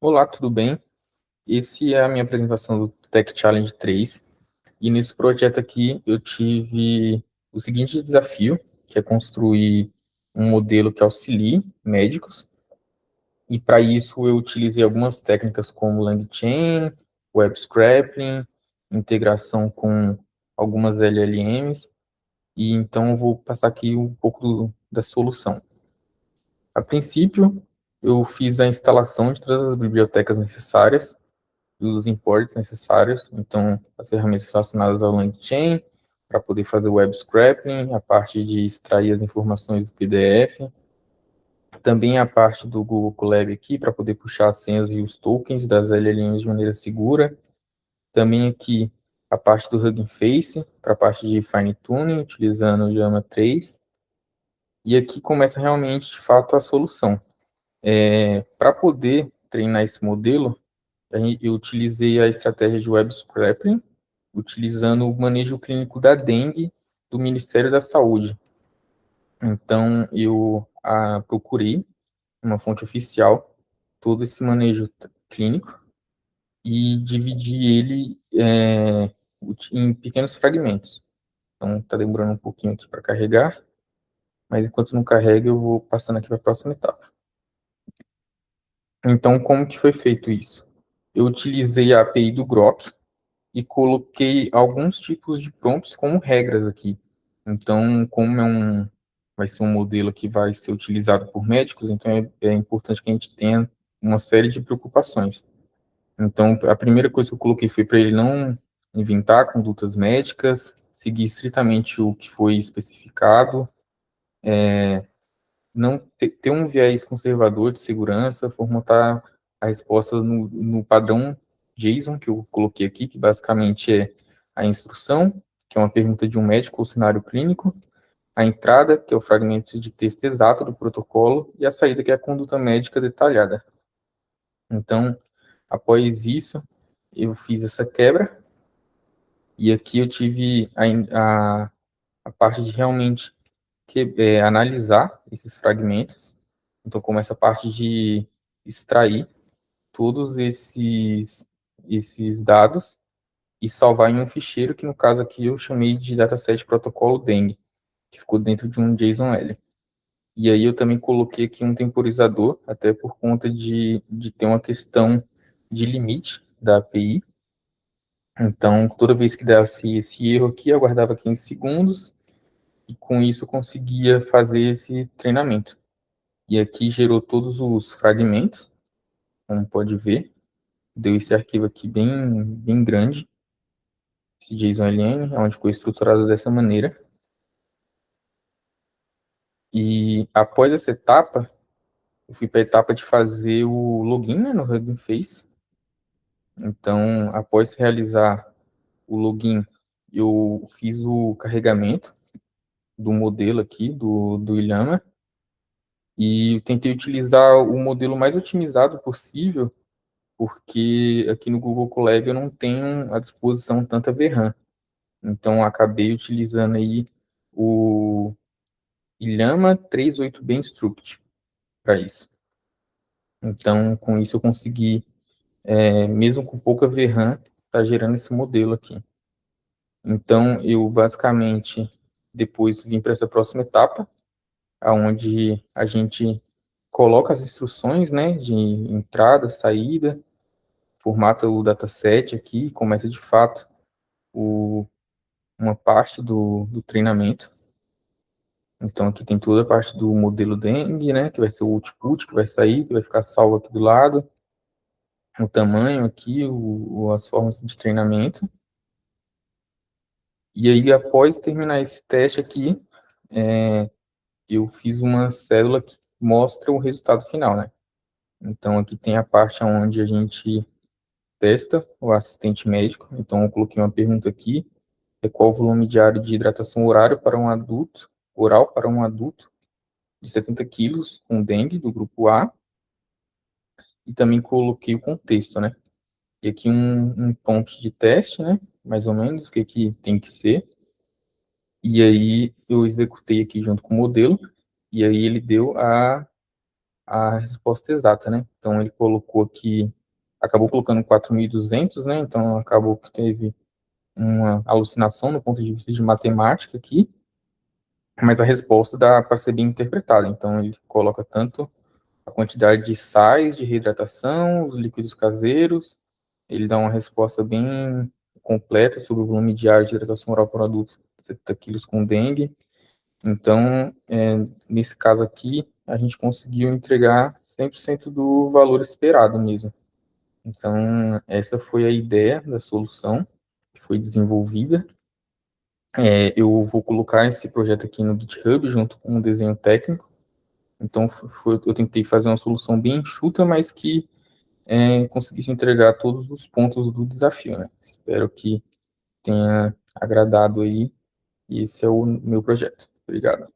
Olá, tudo bem? Esse é a minha apresentação do Tech Challenge 3. E nesse projeto aqui eu tive o seguinte desafio, que é construir um modelo que auxilie médicos. E para isso eu utilizei algumas técnicas como LangChain, Web Scraping, integração com algumas LLMs. E então eu vou passar aqui um pouco da solução. A princípio, eu fiz a instalação de todas as bibliotecas necessárias e os imports necessários, então as ferramentas relacionadas ao LangChain, para poder fazer o web scraping, a parte de extrair as informações do PDF, também a parte do Google Colab aqui, para poder puxar as senhas e os tokens das LLMs de maneira segura, também aqui a parte do Hugging Face, para a parte de fine tuning, utilizando o Llama 3, e aqui começa realmente, de fato, a solução. Para poder treinar esse modelo, eu utilizei a estratégia de web scraping, utilizando o manejo clínico da dengue do Ministério da Saúde. Então, eu procurei uma fonte oficial, todo esse manejo clínico, e dividi ele em pequenos fragmentos. Então, está demorando um pouquinho aqui para carregar, mas enquanto não carrega, eu vou passando aqui para a próxima etapa. Então, como que foi feito isso? Eu utilizei a API do Grok, e coloquei alguns tipos de prompts como regras aqui. Então, como vai ser um modelo que vai ser utilizado por médicos, então é importante que a gente tenha uma série de preocupações. Então, a primeira coisa que eu coloquei foi para ele não inventar condutas médicas, seguir estritamente o que foi especificado, não ter um viés conservador de segurança, formatar a resposta no padrão JSON que eu coloquei aqui, que basicamente é a instrução, que é uma pergunta de um médico ou cenário clínico, a entrada, que é o fragmento de texto exato do protocolo, e a saída, que é a conduta médica detalhada. Então, após isso, eu fiz essa quebra, e aqui eu tive a parte de realmente analisar esses fragmentos. Então, começa a parte de extrair todos esses dados e salvar em um ficheiro, que no caso aqui eu chamei de dataset protocolo Dengue, que ficou dentro de um JSON-L. E aí eu também coloquei aqui um temporizador, até por conta de ter uma questão de limite da API. Então, toda vez que desse esse erro aqui, eu aguardava 15 segundos, e com isso eu conseguia fazer esse treinamento. E aqui gerou todos os fragmentos, como pode ver. Deu esse arquivo aqui bem grande, esse JSON-LM, onde ficou estruturado dessa maneira. E após essa etapa, eu fui para a etapa de fazer o login, né, no Hugging Face. Então, após realizar o login, eu fiz o carregamento do modelo aqui, do Llama, e eu tentei utilizar o modelo mais otimizado possível, porque aqui no Google Colab eu não tenho à disposição tanta VRAM. Então, acabei utilizando aí o Llama 38B Instruct para isso. Então, com isso eu consegui, mesmo com pouca VRAM, tá gerando esse modelo aqui. Então, eu basicamente depois vim para essa próxima etapa, aonde a gente coloca as instruções, né, de entrada, saída, formata o dataset aqui, começa de fato uma parte do treinamento. Então, aqui tem toda a parte do modelo Dengue, né, que vai ser o output, que vai sair, que vai ficar salvo aqui do lado, o tamanho aqui, as formas de treinamento. E aí, após terminar esse teste aqui, eu fiz uma célula que mostra o resultado final, né? Então, aqui tem a parte onde a gente testa o assistente médico. Então, eu coloquei uma pergunta aqui, é qual o volume diário de hidratação oral para um adulto de 70 quilos com dengue, do grupo A, e também coloquei o contexto, né? E aqui um prompt de teste, né? Mais ou menos, o que tem que ser. E aí eu executei aqui junto com o modelo, e aí ele deu a resposta exata, né? Então, ele colocou aqui, acabou colocando 4.200, né? Então, acabou que teve uma alucinação no ponto de vista de matemática aqui, mas a resposta dá para ser bem interpretada. Então, ele coloca tanto a quantidade de sais de reidratação, os líquidos caseiros, ele dá uma resposta bem completa sobre o volume diário de hidratação oral por adultos, 70 quilos com dengue. Então, nesse caso aqui, a gente conseguiu entregar 100% do valor esperado mesmo. Então, essa foi a ideia da solução que foi desenvolvida. Eu vou colocar esse projeto aqui no GitHub junto com um desenho técnico. Então, eu tentei fazer uma solução bem enxuta, mas que conseguisse entregar todos os pontos do desafio, né? Espero que tenha agradado aí. E esse é o meu projeto. Obrigado.